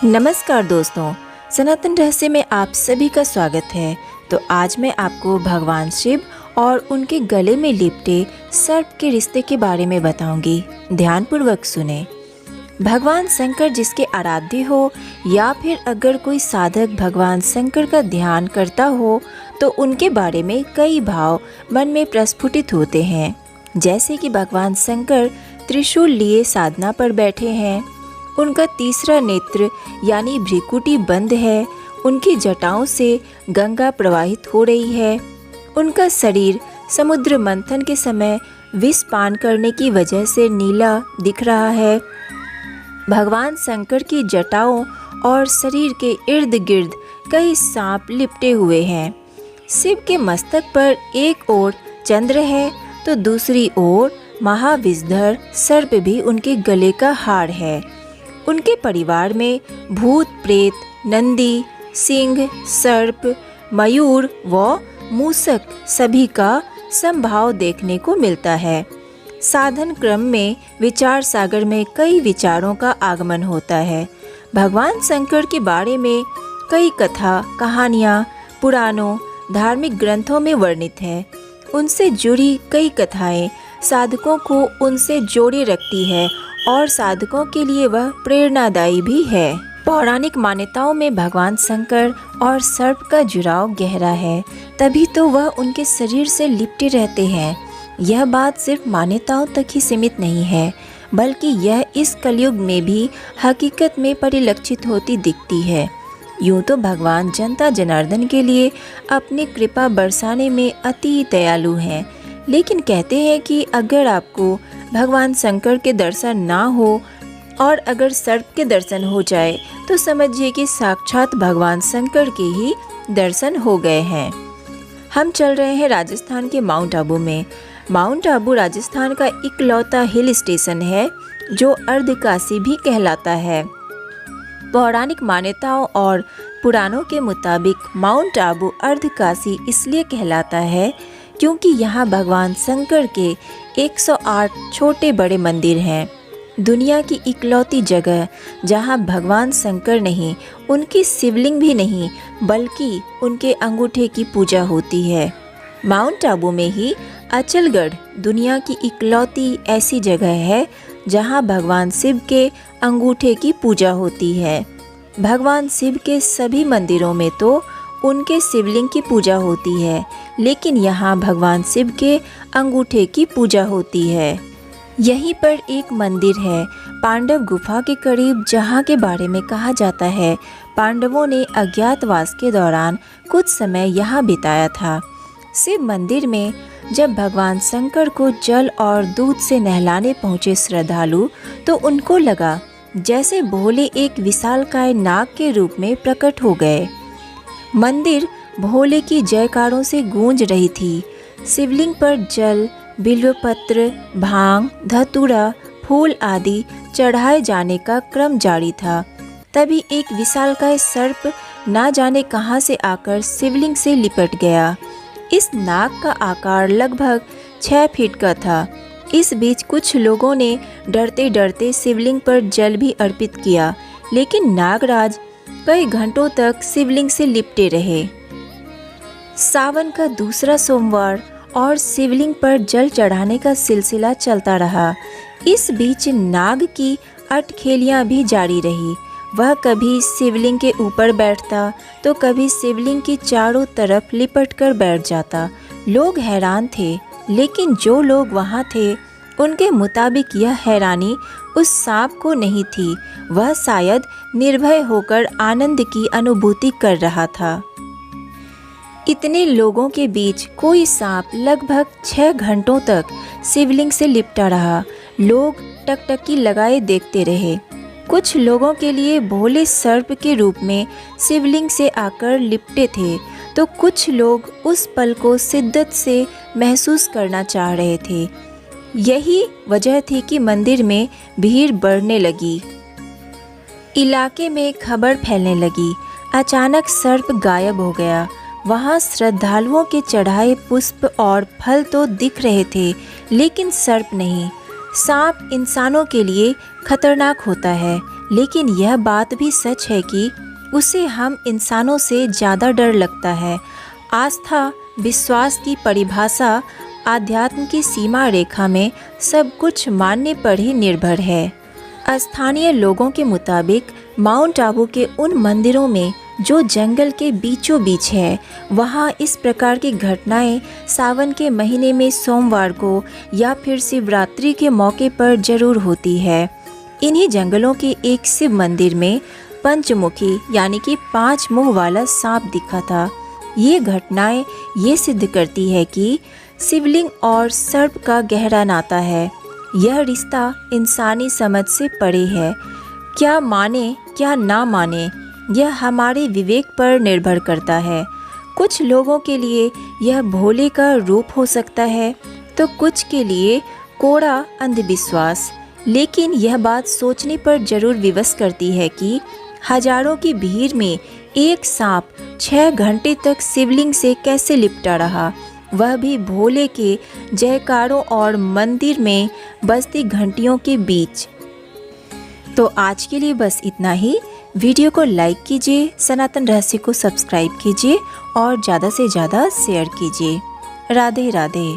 नमस्कार दोस्तों, सनातन रहस्य में आप सभी का स्वागत है। तो आज मैं आपको भगवान शिव और उनके गले में लिपटे सर्प के रिश्ते के बारे में बताऊंगी। ध्यानपूर्वक सुने। भगवान शंकर जिसके आराध्य हो या फिर अगर कोई साधक भगवान शंकर का ध्यान करता हो तो उनके बारे में कई भाव मन में प्रस्फुटित होते हैं। जैसे कि भगवान शंकर त्रिशूल लिए साधना पर बैठे हैं, उनका तीसरा नेत्र यानी भ्रिकुटी बंद है, उनकी जटाओं से गंगा प्रवाहित हो रही है, उनका शरीर समुद्र मंथन के समय विष पान करने की वजह से नीला दिख रहा है। भगवान शंकर की जटाओं और शरीर के इर्द गिर्द कई सांप लिपटे हुए हैं। शिव के मस्तक पर एक ओर चंद्र है तो दूसरी ओर महाविषधर सर्प भी उनके गले का हार है। उनके परिवार में भूत प्रेत, नंदी, सिंह, सर्प, मयूर व मूषक सभी का संभाव देखने को मिलता है। साधन क्रम में विचार सागर में कई विचारों का आगमन होता है। भगवान शंकर के बारे में कई कथा कहानियाँ पुराणों धार्मिक ग्रंथों में वर्णित है। उनसे जुड़ी कई कथाएं साधकों को उनसे जोड़े रखती है और साधकों के लिए वह प्रेरणादायी भी है। पौराणिक मान्यताओं में भगवान शंकर और सर्प का जुड़ाव गहरा है, तभी तो वह उनके शरीर से लिपटे रहते हैं। यह बात सिर्फ मान्यताओं तक ही सीमित नहीं है, बल्कि यह इस कलयुग में भी हकीकत में परिलक्षित होती दिखती है। यूँ तो भगवान जनता जनार्दन के लिए अपनी कृपा बरसाने में अति दयालु हैं, लेकिन कहते हैं कि अगर आपको भगवान शंकर के दर्शन ना हो और अगर सर्प के दर्शन हो जाए तो समझिए कि साक्षात भगवान शंकर के ही दर्शन हो गए हैं। हम चल रहे हैं राजस्थान के माउंट आबू में। माउंट आबू राजस्थान का इकलौता हिल स्टेशन है जो अर्धकाशी भी कहलाता है। पौराणिक मान्यताओं और पुराणों के मुताबिक माउंट आबू अर्धकाशी इसलिए कहलाता है क्योंकि यहाँ भगवान शंकर के 108 छोटे बड़े मंदिर हैं। दुनिया की इकलौती जगह जहाँ भगवान शंकर नहीं, उनकी शिवलिंग भी नहीं, बल्कि उनके अंगूठे की पूजा होती है। माउंट आबू में ही अचलगढ़ दुनिया की इकलौती ऐसी जगह है जहाँ भगवान शिव के अंगूठे की पूजा होती है। भगवान शिव के सभी मंदिरों में तो उनके शिवलिंग की पूजा होती है, लेकिन यहाँ भगवान शिव के अंगूठे की पूजा होती है। यहीं पर एक मंदिर है पांडव गुफा के करीब, जहाँ के बारे में कहा जाता है पांडवों ने अज्ञातवास के दौरान कुछ समय यहाँ बिताया था। शिव मंदिर में जब भगवान शंकर को जल और दूध से नहलाने पहुँचे श्रद्धालु तो उनको लगा जैसे भोले एक विशालकाय नाग के रूप में प्रकट हो गए। मंदिर भोले की जयकारों से गूंज रही थी। शिवलिंग पर जल, बिल्वपत्र, भांग, धतूरा, फूल आदि चढ़ाए जाने का क्रम जारी था। तभी एक विशालकाय सर्प ना जाने कहां से आकर शिवलिंग से लिपट गया। इस नाग का आकार लगभग 6 फीट का था। इस बीच कुछ लोगों ने डरते डरते शिवलिंग पर जल भी अर्पित किया, लेकिन नागराज कई घंटों तक शिवलिंग से लिपटे रहे। सावन का दूसरा सोमवार और शिवलिंग पर जल चढ़ाने का सिलसिला चलता रहा। इस बीच नाग की अटखेलियाँ भी जारी रही। वह कभी शिवलिंग के ऊपर बैठता तो कभी शिवलिंग की चारों तरफ लिपट कर बैठ जाता। लोग हैरान थे, लेकिन जो लोग वहाँ थे उनके मुताबिक यह हैरानी उस सांप को नहीं थी, वह शायद निर्भय होकर आनंद की अनुभूति कर रहा था। इतने लोगों के बीच कोई सांप लगभग 6 घंटों तक शिवलिंग से लिपटा रहा। लोग टकटकी लगाए देखते रहे। कुछ लोगों के लिए भोले सर्प के रूप में शिवलिंग से आकर लिपटे थे, तो कुछ लोग उस पल को शिद्दत से महसूस करना चाह रहे थे। यही वजह थी कि मंदिर में भीड़ बढ़ने लगी। इलाके में खबर फैलने लगी। अचानक सर्प गायब हो गया। वहाँ श्रद्धालुओं के चढ़ाए पुष्प और फल तो दिख रहे थे, लेकिन सर्प नहीं। सांप इंसानों के लिए खतरनाक होता है, लेकिन यह बात भी सच है कि उसे हम इंसानों से ज़्यादा डर लगता है। आस्था, विश्वास की परिभाषा आध्यात्म की सीमा रेखा में सब कुछ मानने पर ही निर्भर है। स्थानीय लोगों के मुताबिक माउंट आबू के उन मंदिरों में जो जंगल के बीचों बीच है, वहाँ इस प्रकार की घटनाएं सावन के महीने में सोमवार को या फिर शिवरात्रि के मौके पर जरूर होती है। इन्हीं जंगलों के एक शिव मंदिर में पंचमुखी यानी कि 5 मुंह वाला सांप दिखा था। ये घटनाएं ये सिद्ध करती है कि शिवलिंग और सर्प का गहरा नाता है। यह रिश्ता इंसानी समझ से परे है। क्या माने क्या ना माने, यह हमारे विवेक पर निर्भर करता है। कुछ लोगों के लिए यह भोले का रूप हो सकता है तो कुछ के लिए कोड़ा अंधविश्वास। लेकिन यह बात सोचने पर जरूर विवश करती है कि हजारों की भीड़ में एक सांप 6 घंटे तक शिवलिंग से कैसे लिपटा रहा, वह भी भोले के जयकारों और मंदिर में बजती घंटियों के बीच। तो आज के लिए बस इतना ही। वीडियो को लाइक कीजिए, सनातन रहस्य को सब्सक्राइब कीजिए और ज़्यादा से ज़्यादा शेयर कीजिए। राधे राधे।